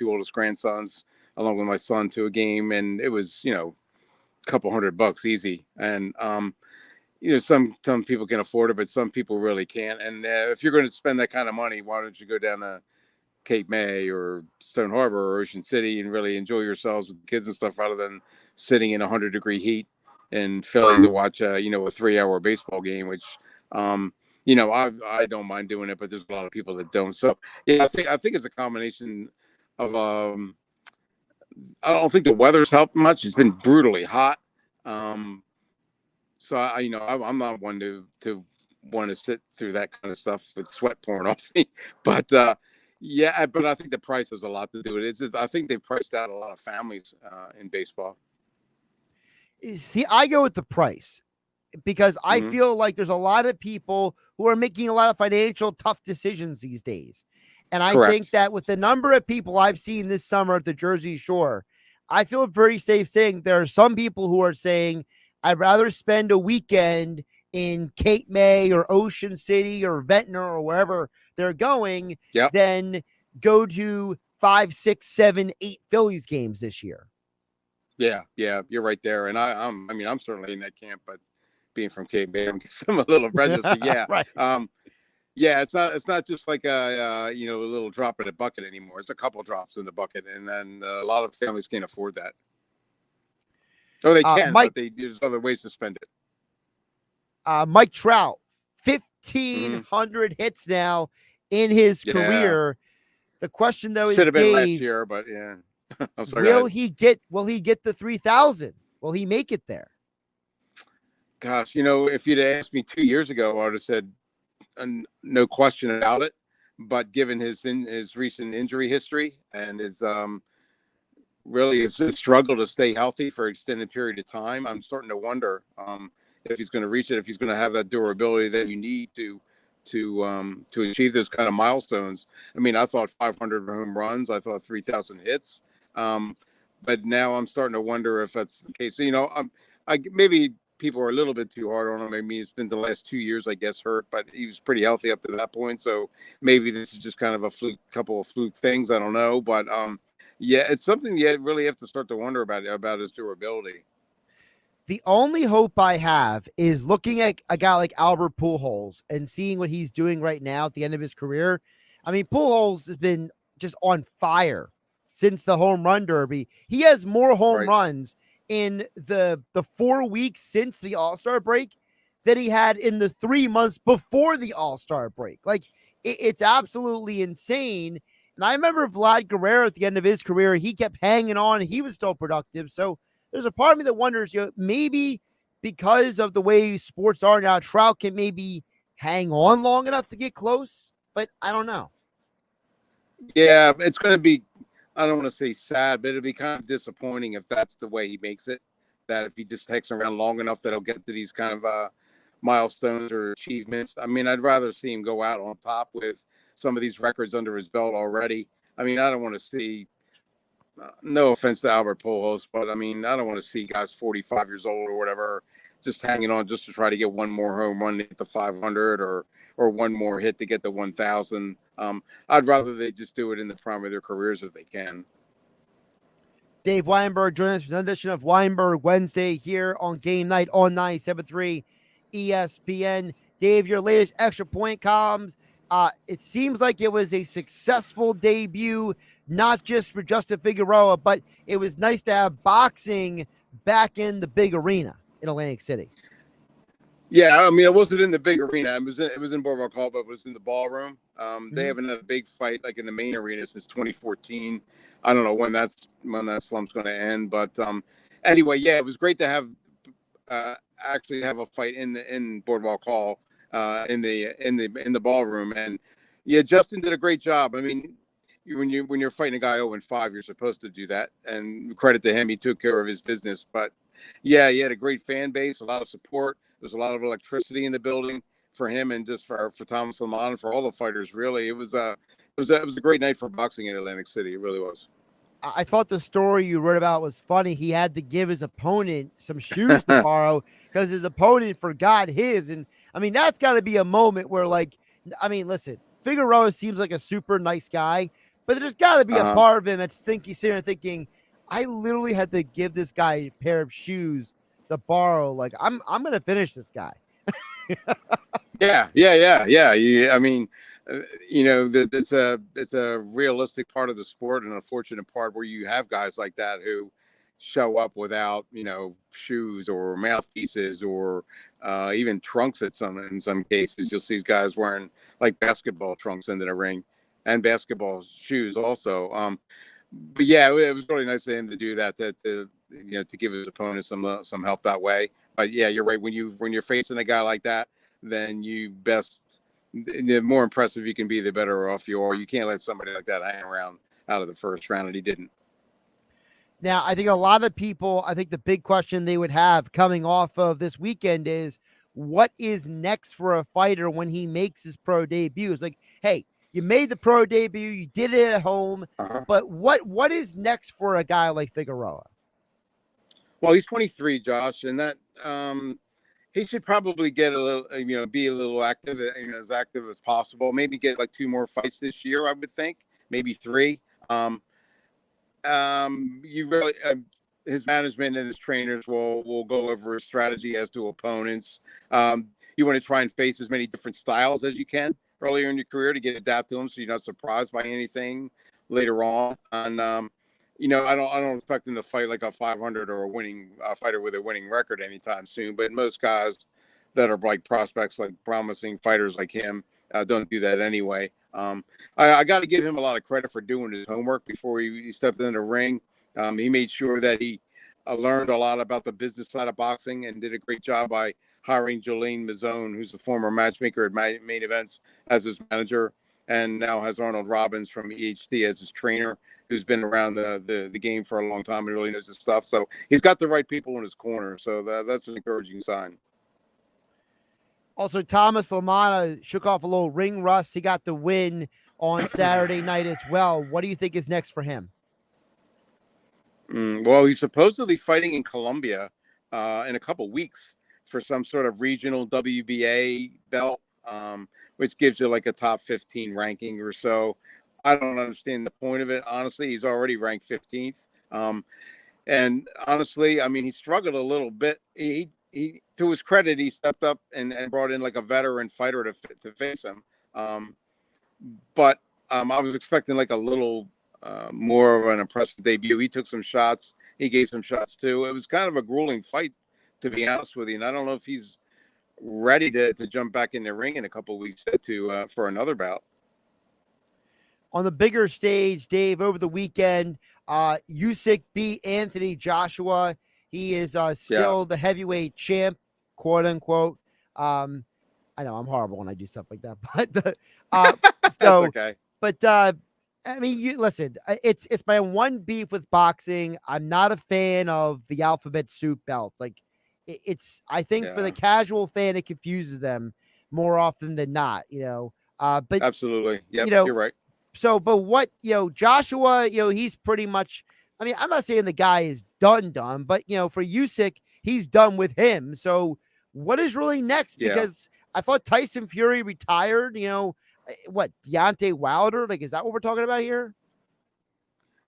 oldest grandsons along with my son to a game, and it was, a couple $100 easy. And, some people can afford it, but some people really can't. And if you're going to spend that kind of money, why don't you go down to Cape May or Stone Harbor or Ocean City and really enjoy yourselves with the kids and stuff rather than sitting in 100-degree heat and Philly to watch, a 3-hour baseball game, which, I don't mind doing it, but there's a lot of people that don't. So yeah, I think it's a combination of I don't think the weather's helped much. It's been brutally hot. So I'm not one to want to sit through that kind of stuff with sweat pouring off me. But yeah, but I think the price has a lot to do with it. I think they've priced out a lot of families in baseball. See, I go with the price because I feel like there's a lot of people who are making a lot of financial tough decisions these days. And I think that with the number of people I've seen this summer at the Jersey Shore, I feel very safe saying there are some people who are saying, I'd rather spend a weekend in Cape May or Ocean City or Ventnor or wherever they're going than go to 5, 6, 7, 8 Phillies games this year. Yeah, you're right there. And I'm certainly in that camp, but being from Cape May, I'm a little prejudiced. But yeah, right. Yeah, it's not just like a little drop in the bucket anymore. It's a couple drops in the bucket, and then a lot of families can't afford that. Oh, they can, but there's other ways to spend it. Mike Trout, 1,500 hits now in his career. The question though is, should have been Dave, last year, but yeah. I'm sorry, will he get the 3,000? Will he make it there? Gosh, if you'd asked me 2 years ago, I would have said no question about it. But given his recent injury history and his really his struggle to stay healthy for an extended period of time, I'm starting to wonder if he's going to reach it, if he's going to have that durability that you need to achieve those kind of milestones. I mean, I thought 500 home runs, I thought 3,000 hits, but now I'm starting to wonder if that's the case. Maybe people are a little bit too hard on him. I mean, it's been the last 2 years, I guess, hurt, but he was pretty healthy up to that point. So maybe this is just kind of a couple of fluke things. I don't know, but yeah, it's something you really have to start to wonder about his durability. The only hope I have is looking at a guy like Albert Pujols and seeing what he's doing right now at the end of his career. I mean, Pujols has been just on fire since the home run derby. He has more home runs in the 4 weeks since the All-Star break than he had in the 3 months before the All-Star break. Like, it's absolutely insane. And I remember Vlad Guerrero at the end of his career, he kept hanging on. He was still productive. So there's a part of me that wonders, maybe because of the way sports are now, Trout can maybe hang on long enough to get close, but I don't know. Yeah, it's going to be, I don't want to say sad, but it'll be kind of disappointing if that's the way he makes it. That if he just takes around long enough that he'll get to these kind of milestones or achievements. I mean, I'd rather see him go out on top with some of these records under his belt already. I mean, I don't want to see, no offense to Albert Pujols, but I mean, I don't want to see guys 45 years old or whatever just hanging on just to try to get one more home run to hit the 500 or one more hit to get the 1,000. I'd rather they just do it in the prime of their careers if they can. Dave Weinberg joining us for another edition of Weinberg Wednesday here on Game Night on 97.3 ESPN. Dave, your latest extra point columns. It seems like it was a successful debut, not just for Justin Figueroa, but it was nice to have boxing back in the big arena in Atlantic City. Yeah, I mean, it wasn't in the big arena. It was in Boardwalk Hall, but it was in the ballroom. They haven't had a big fight like in the main arena since 2014. I don't know when that slump's going to end, but anyway, yeah, it was great to have actually have a fight in Boardwalk Hall in the ballroom, and yeah, Justin did a great job. I mean, when you're fighting a guy 0-5, you're supposed to do that, and credit to him, he took care of his business. But yeah, he had a great fan base, a lot of support. There's a lot of electricity in the building for him and just for Thomas Lamont and for all the fighters. Really, it was a great night for boxing in Atlantic City. It really was. I thought the story you read about was funny. He had to give his opponent some shoes to borrow because his opponent forgot his. And I mean, that's got to be a moment where, like, I mean, listen, Figueroa seems like a super nice guy, but there's got to be a part of him that's sitting there thinking, I literally had to give this guy a pair of shoes to borrow. Like, I'm going to finish this guy. Yeah. I mean, it's a realistic part of the sport, and an unfortunate part where you have guys like that who show up without, shoes or mouthpieces or even trunks in some cases. You'll see guys wearing like basketball trunks into the ring and basketball shoes also. But yeah, it was really nice of him to do that, to give his opponent some help that way. But yeah, you're right. When you're facing a guy like that, then the more impressive you can be, the better off you are. You can't let somebody like that hang around out of the first round, and he didn't. Now, I think a lot of people, the big question they would have coming off of this weekend is, what is next for a fighter when he makes his pro debut? It's like, hey, you made the pro debut, you did it at home, but what is next for a guy like Figueroa? Well, he's 23, Josh, and that he should probably get a little, be a little active, as active as possible. Maybe get like 2 more fights this year, I would think, maybe 3. His management and his trainers will go over his strategy as to opponents. You want to try and face as many different styles as you can earlier in your career to get adapted to them, so you're not surprised by anything later on. And I don't expect him to fight like a 500 or a winning fighter with a winning record anytime soon. But most guys that are like prospects, like promising fighters like him, don't do that anyway. I got to give him a lot of credit for doing his homework before he stepped in the ring. He made sure that he learned a lot about the business side of boxing and did a great job by hiring Jolene Mazzone, who's a former matchmaker at Main Events, as his manager, and now has Arnold Robbins from EHD as his trainer, who's been around the game for a long time and really knows his stuff. So he's got the right people in his corner. So that's an encouraging sign. Also, Thomas Lamont shook off a little ring rust. He got the win on Saturday night as well. What do you think is next for him? Well, he's supposedly fighting in Colombia in a couple weeks for some sort of regional WBA belt, which gives you like a top 15 ranking or so. I don't understand the point of it. Honestly, he's already ranked 15th. And honestly, I mean, he struggled a little bit. He to his credit, he stepped up and brought in like a veteran fighter to face him. But I was expecting like a little more of an impressive debut. He took some shots. He gave some shots too. It was kind of a grueling fight, to be honest with you. And I don't know if he's ready to jump back in the ring in a couple of weeks for another bout. On the bigger stage, Dave, over the weekend, Usyk beat Anthony Joshua. He is still the heavyweight champ, quote unquote. I know I'm horrible when I do stuff like that, but That's okay. But I mean, you listen. It's my one beef with boxing. I'm not a fan of the alphabet soup belts. Like I think for the casual fan, it confuses them more often than not. But absolutely, yeah, you're right. So, but what, Joshua, he's pretty much, I mean, I'm not saying the guy is done, but, for Usyk, he's done with him. So what is really next? Yeah. Because I thought Tyson Fury retired, what, Deontay Wilder? Like, is that what we're talking about here?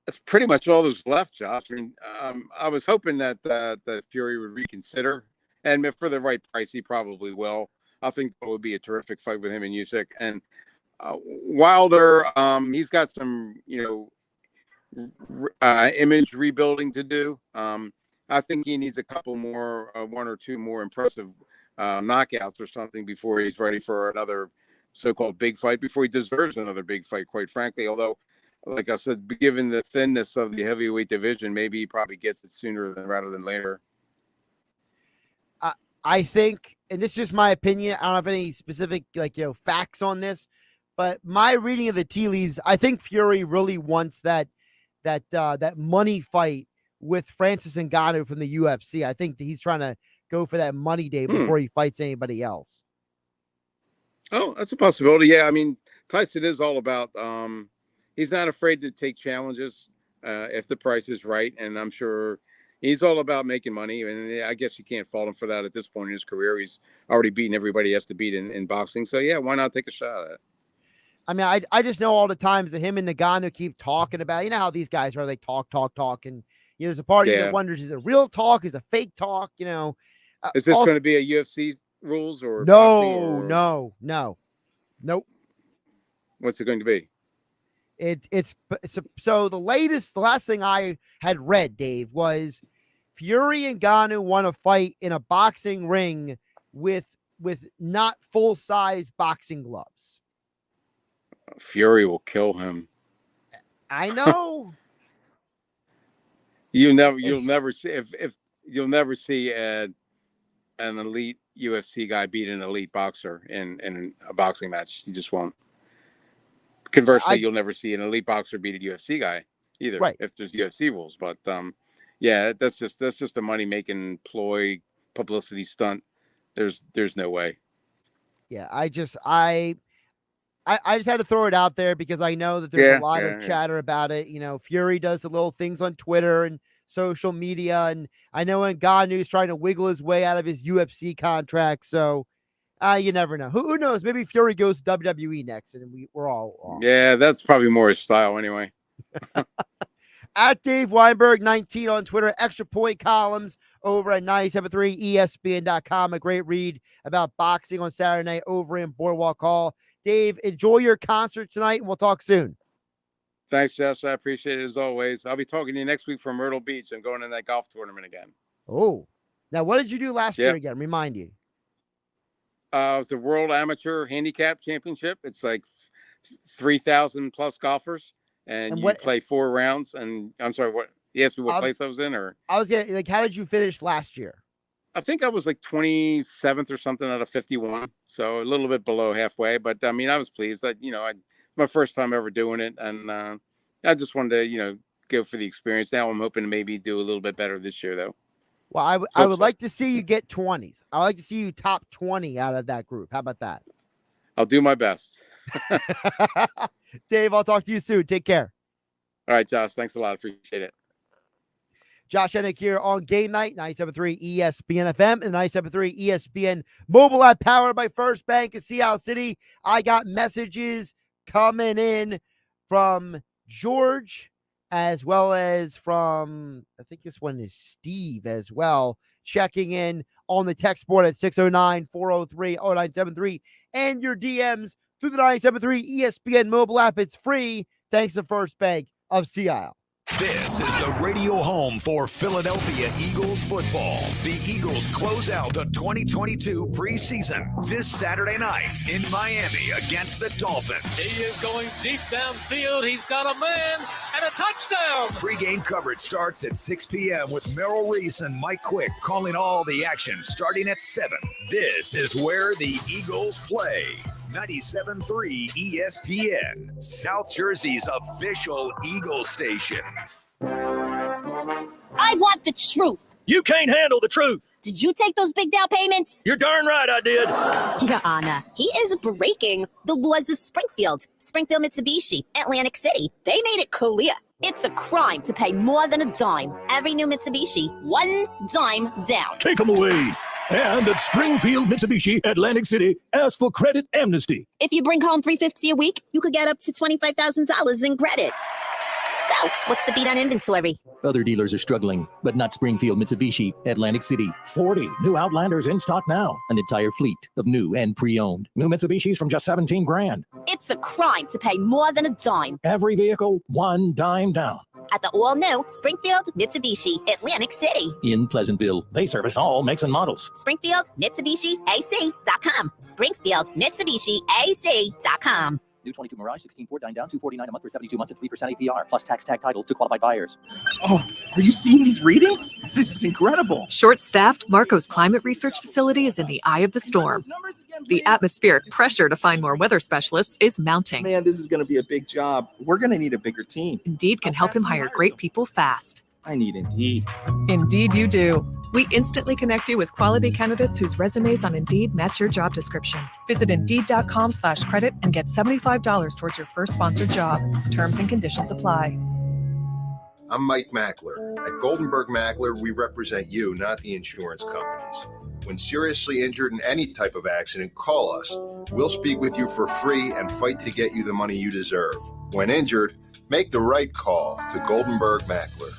That's pretty much all there's left, Josh. I mean, I was hoping that Fury would reconsider, and for the right price, he probably will. I think it would be a terrific fight with him and Usyk. And Wilder, he's got some, image rebuilding to do. I think he needs a couple more, one or two more impressive knockouts or something before he's ready for another so-called big fight, before he deserves another big fight, quite frankly. Although, like I said, given the thinness of the heavyweight division, maybe he probably gets it sooner rather than later. I think, and this is just my opinion, I don't have any specific, facts on this, but my reading of the tea leaves, I think Fury really wants that money fight with Francis Ngannou from the UFC. I think that he's trying to go for that money day before he fights anybody else. Oh, that's a possibility. Yeah, I mean, Tyson is all about, he's not afraid to take challenges if the price is right, and I'm sure he's all about making money, and I guess you can't fault him for that at this point in his career. He's already beaten everybody he has to beat in boxing, so yeah, why not take a shot at it? I mean, I just know all the times that him and Ngannou keep talking about, how these guys are, they talk, and there's a part of you that wonders, is it real talk, is it fake talk, Is this going to be a UFC rules or no, boxing no, nope. What's it going to be? It's so the last thing I had read, Dave, was Fury and Ngannou want to fight in a boxing ring with not full size boxing gloves. Fury will kill him. I know. You'll never see if you'll never see an elite UFC guy beat an elite boxer in a boxing match. You just won't. Conversely, you'll never see an elite boxer beat a UFC guy either, right, if there's UFC rules. But yeah, that's just a money making ploy, publicity stunt. There's no way. Yeah, I just had to throw it out there because I know that there's a lot of chatter about it. Fury does the little things on Twitter and social media, and I know Ngannou's trying to wiggle his way out of his UFC contract. So you never know. Who knows? Maybe Fury goes to WWE next, and we're all wrong. Yeah, that's probably more his style anyway. At Dave Weinberg 19 on Twitter, Extra Point columns over at 97.3 ESPN.com. A great read about boxing on Saturday night over in Boardwalk Hall. Dave, enjoy your concert tonight, and we'll talk soon. Thanks, Josh. I appreciate it as always. I'll be talking to you next week from Myrtle Beach. I'm going in that golf tournament again. Oh, now what did you do last year again? Remind you. It was the World Amateur Handicap Championship. It's like 3,000 plus golfers, and you play 4 rounds. And I'm sorry, what? You asked me what place I was in, or I was getting like, how did you finish last year? I think I was like 27th or something out of 51, so a little bit below halfway. But I mean, I was pleased that my first time ever doing it, and I just wanted to go for the experience. Now I'm hoping to maybe do a little bit better this year, though. Well, I would like to see you get 20s. I would like to see you top 20 out of that group. How about that? I'll do my best. Dave, I'll talk to you soon. Take care. All right, Josh. Thanks a lot. Appreciate it. Josh Hennig here on Game Night, 97.3 ESPN FM and 97.3 ESPN mobile app powered by First Bank of Seattle City. I got messages coming in from George as well as from, I think this one is Steve as well, checking in on the text board at 609-403-0973 and your DMs through the 973 ESPN mobile app. It's free. Thanks to First Bank of Sea Isle. This is the radio home for Philadelphia Eagles football. The Eagles close out the 2022 preseason this Saturday night in Miami against the Dolphins. He is going deep downfield. He's got a man and a touchdown. Pre-game coverage starts at 6 p.m. with Merrill Reese and Mike Quick calling all the action starting at 7. This is where the Eagles play. 97.3 ESPN, South Jersey's official Eagles station. I want the truth. You can't handle the truth. Did you take those big down payments? You're darn right I did. Yeah, Anna. He is breaking the laws of Springfield. Springfield Mitsubishi, Atlantic City. They made it clear. It's a crime to pay more than a dime. Every new Mitsubishi, one dime down. Take them away. And at Springfield Mitsubishi, Atlantic City, ask for credit amnesty. If you bring home $350 a week, you could get up to $25,000 in credit. So, what's the beat on inventory? Other dealers are struggling, but not Springfield Mitsubishi, Atlantic City. 40 new Outlanders in stock now. An entire fleet of new and pre-owned. New Mitsubishis from just $17,000. It's a crime to pay more than a dime. Every vehicle, one dime down. At the all-new Springfield Mitsubishi, Atlantic City. In Pleasantville, they service all makes and models. Springfield Mitsubishi AC.com. Springfield Mitsubishi AC.com. New 22 Mirage, 16.4, dine down, $249 a month for 72 months at 3% APR, plus tax tag title to qualified buyers. Oh, are you seeing these readings? This is incredible. Short-staffed, Marco's climate research facility is in the eye of the storm. The atmospheric pressure to find more weather specialists is mounting. Man, this is going to be a big job. We're going to need a bigger team. Indeed can help him hire great people fast. I need Indeed. Indeed you do. We instantly connect you with quality candidates whose resumes on Indeed match your job description. Visit Indeed.com/credit and get $75 towards your first sponsored job. Terms and conditions apply. I'm Mike Mackler. At Goldenberg Mackler, we represent you, not the insurance companies. When seriously injured in any type of accident, call us. We'll speak with you for free and fight to get you the money you deserve. When injured, make the right call to Goldenberg Mackler.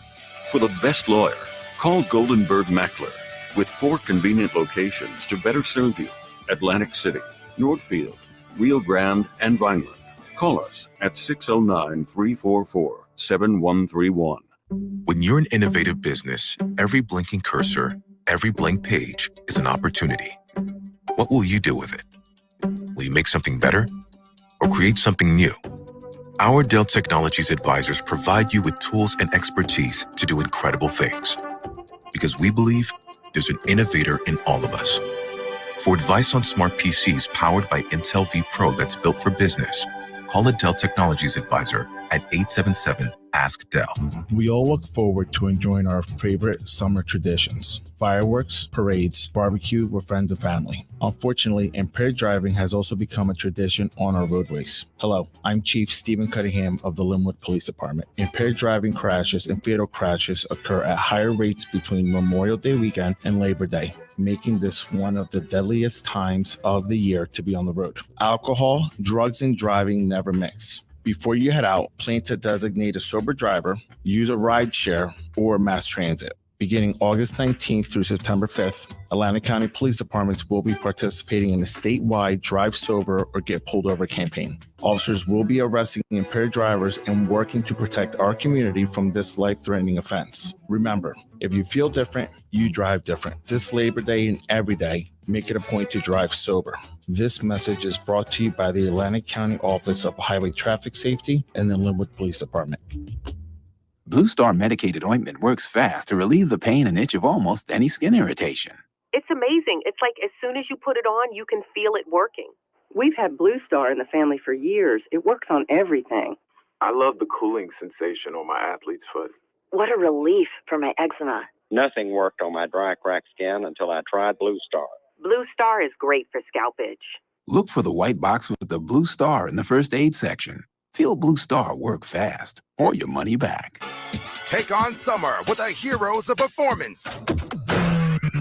For the best lawyer, call Goldenberg Mackler with 4 convenient locations to better serve you. Atlantic City, Northfield, Rio Grande, and Vineland. Call us at 609-344-7131. When you're an innovative business, every blinking cursor, every blank page is an opportunity. What will you do with it? Will you make something better or create something new? Our Dell Technologies advisors provide you with tools and expertise to do incredible things. Because we believe there's an innovator in all of us. For advice on smart PCs powered by Intel V Pro that's built for business, call a Dell Technologies advisor at 877-ASK-DELL. We all look forward to enjoying our favorite summer traditions. Fireworks, parades, barbecue with friends and family. Unfortunately, impaired driving has also become a tradition on our roadways. Hello, I'm Chief Stephen Cunningham of the Linwood Police Department. Impaired driving crashes and fatal crashes occur at higher rates between Memorial Day weekend and Labor Day, making this one of the deadliest times of the year to be on the road. Alcohol, drugs, and driving never mix. Before you head out, plan to designate a sober driver, use a ride share, or mass transit. Beginning August 19th through September 5th, Atlantic County Police Departments will be participating in a statewide Drive Sober or Get Pulled Over campaign. Officers will be arresting impaired drivers and working to protect our community from this life-threatening offense. Remember, if you feel different, you drive different. This Labor Day and every day, make it a point to drive sober. This message is brought to you by the Atlantic County Office of Highway Traffic Safety and the Linwood Police Department. Blue Star medicated ointment works fast to relieve the pain and itch of almost any skin irritation. It's amazing. It's like as soon as you put it on, you can feel it working. We've had Blue Star in the family for years. It works on everything. I love the cooling sensation on my athlete's foot. What a relief for my eczema. Nothing worked on my dry, cracked skin until I tried Blue Star. Blue Star is great for scalp itch. Look for the white box with the Blue Star in the first aid section. Feel Blue Star work fast or your money back. Take on summer with the heroes of performance.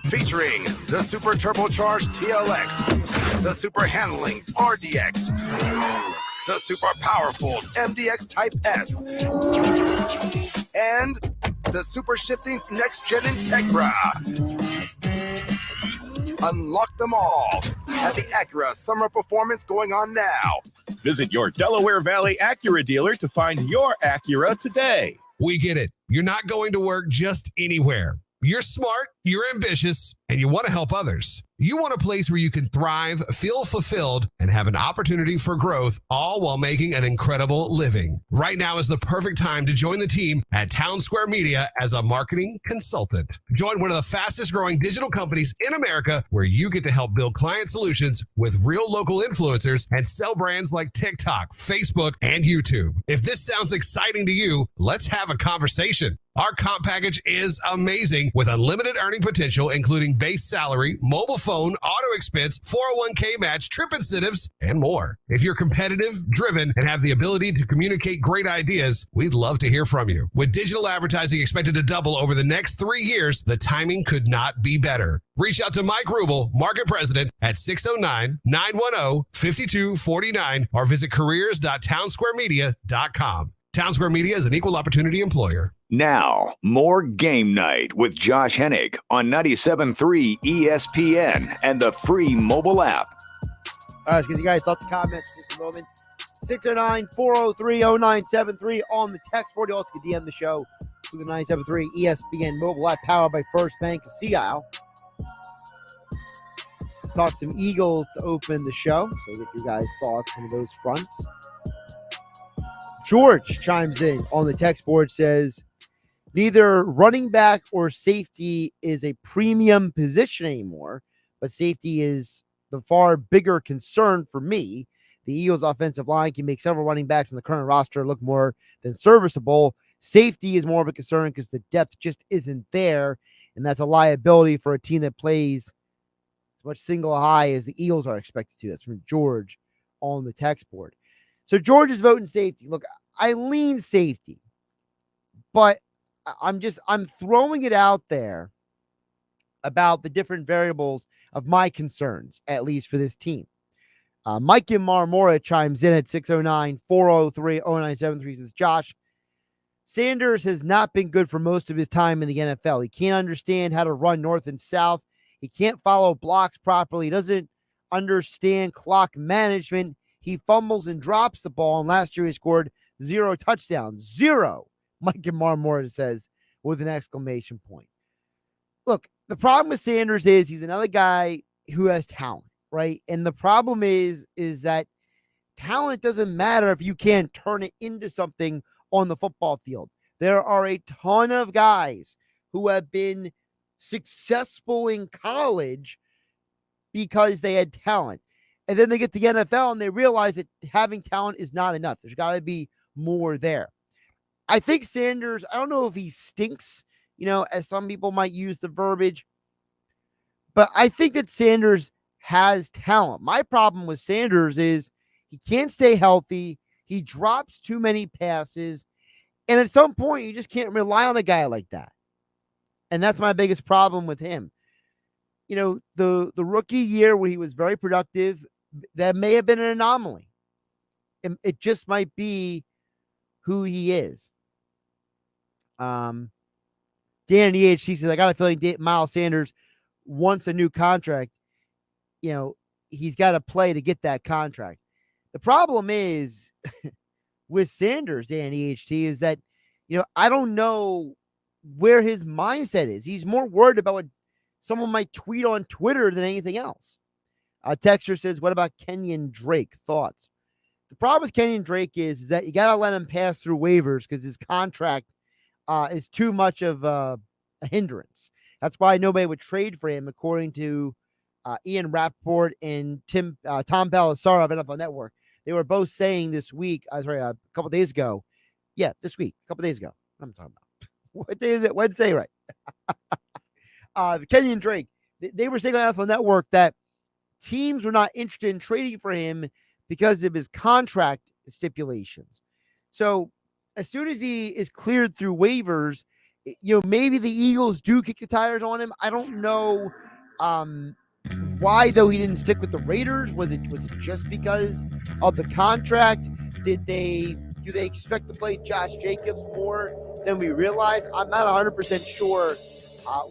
Featuring the super turbocharged TLX, the super handling RDX, the super powerful MDX Type S, and the super shifting next-gen Integra. Unlock them all at the Acura Summer Performance going on now. Visit your Delaware Valley Acura dealer to find your Acura today. We get it. You're not going to work just anywhere. You're smart, you're ambitious, and you want to help others. You want a place where you can thrive, feel fulfilled, and have an opportunity for growth, all while making an incredible living. Right now is the perfect time to join the team at Town Square Media as a marketing consultant. Join one of the fastest growing digital companies in America where you get to help build client solutions with real local influencers and sell brands like TikTok, Facebook, and YouTube. If this sounds exciting to you, let's have a conversation. Our comp package is amazing with unlimited earning potential, including base salary, mobile phone, auto expense, 401k match, trip incentives, and more. If you're competitive, driven, and have the ability to communicate great ideas, we'd love to hear from you. With digital advertising expected to double over the next 3 years, the timing could not be better. Reach out to Mike Rubel, Market President, at 609-910-5249 or visit careers.townsquaremedia.com. Town Square Media is an equal opportunity employer. Now, more Game Night with Josh Hennig on 97.3 ESPN and the free mobile app. All right, because you guys thought the comments just a moment. 609-403-0973 on the text board. You also can DM the show to the 97.3 ESPN mobile app powered by First Bank of Sea Isle. Talk some Eagles to open the show. So get your guys' thoughts on those fronts. George chimes in on the text board, says, neither running back or safety is a premium position anymore, but safety is the far bigger concern for me. The Eagles' offensive line can make several running backs in the current roster look more than serviceable. Safety is more of a concern because the depth just isn't there, and that's a liability for a team that plays as much single high as the Eagles are expected to. That's from George on the text board. So George is voting safety. Look, I lean safety, but I'm throwing it out there about the different variables of my concerns, at least for this team. Mike in Marmora chimes in at 609-403-0973. Says, Josh, Sanders has not been good for most of his time in the NFL. He can't understand how to run north and south. He can't follow blocks properly. He doesn't understand clock management. He fumbles and drops the ball, and last year he scored 0 touchdowns. 0, Mike and Marmora says with an exclamation point. Look, the problem with Sanders is he's another guy who has talent, right? And the problem is that talent doesn't matter if you can't turn it into something on the football field. There are a ton of guys who have been successful in college because they had talent. And then they get to the NFL and they realize that having talent is not enough. There's got to be more there. I think Sanders, I don't know if he stinks, as some people might use the verbiage, but I think that Sanders has talent. My problem with Sanders is he can't stay healthy. He drops too many passes. And at some point, you just can't rely on a guy like that. And that's my biggest problem with him. The rookie year where he was very productive, that may have been an anomaly. It just might be who he is. Dan EHC says, I got a feeling Miles Sanders wants a new contract. He's got to play to get that contract. The problem is with Sanders, Dan EHT, is that, I don't know where his mindset is. He's more worried about what someone might tweet on Twitter than anything else. Texter says, what about Kenyon Drake? Thoughts? The problem with Kenyon Drake is that you got to let him pass through waivers because his contract is too much of a hindrance. That's why nobody would trade for him, according to Ian Rappaport and Tom Pelissaro of NFL Network. They were both saying this week, a couple days ago. Yeah, this week, a couple days ago. What am I talking about? What day is it? Wednesday, right? Kenyon Drake. They were saying on NFL Network that teams were not interested in trading for him because of his contract stipulations. So as soon as he is cleared through waivers, maybe the Eagles do kick the tires on him. I don't know why, though, he didn't stick with the Raiders. Was it just because of the contract? Do they expect to play Josh Jacobs more than we realize. I'm not 100% sure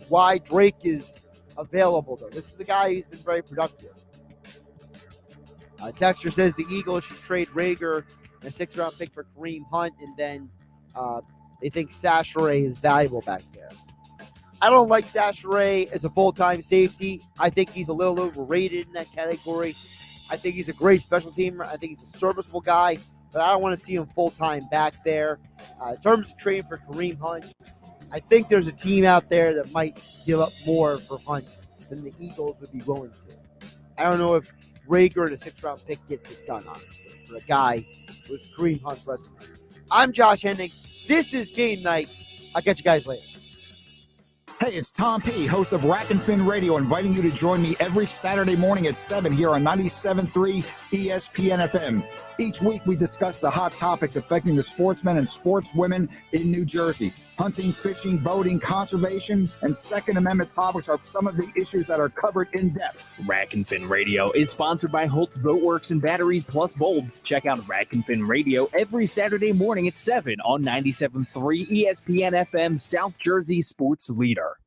why Drake is available, though. This is the guy who's been very productive. Texter says the Eagles should trade Rager and a 6th-round pick for Kareem Hunt, and then they think Sacheret is valuable back there. I don't like Sacheret as a full-time safety. I think he's a little overrated in that category. I think he's a great special teamer. I think he's a serviceable guy, but I don't want to see him full-time back there. In terms of trading for Kareem Hunt, I think there's a team out there that might give up more for Hunt than the Eagles would be willing to. I don't know if Rager and a 6th-round pick gets it done, honestly, for a guy with Kareem Hunt's resume. I'm Josh Hennig. This is Game Night. I'll catch you guys later. Hey, it's Tom P., host of Rack and Fin Radio, inviting you to join me every Saturday morning at 7 here on 97.3 ESPN FM. Each week, we discuss the hot topics affecting the sportsmen and sportswomen in New Jersey. Hunting, fishing, boating, conservation, and Second Amendment topics are some of the issues that are covered in depth. Rack and Fin Radio is sponsored by Holtz Boatworks and Batteries Plus Bulbs. Check out Rack and Fin Radio every Saturday morning at 7 on 97.3 ESPN FM, South Jersey sports leader.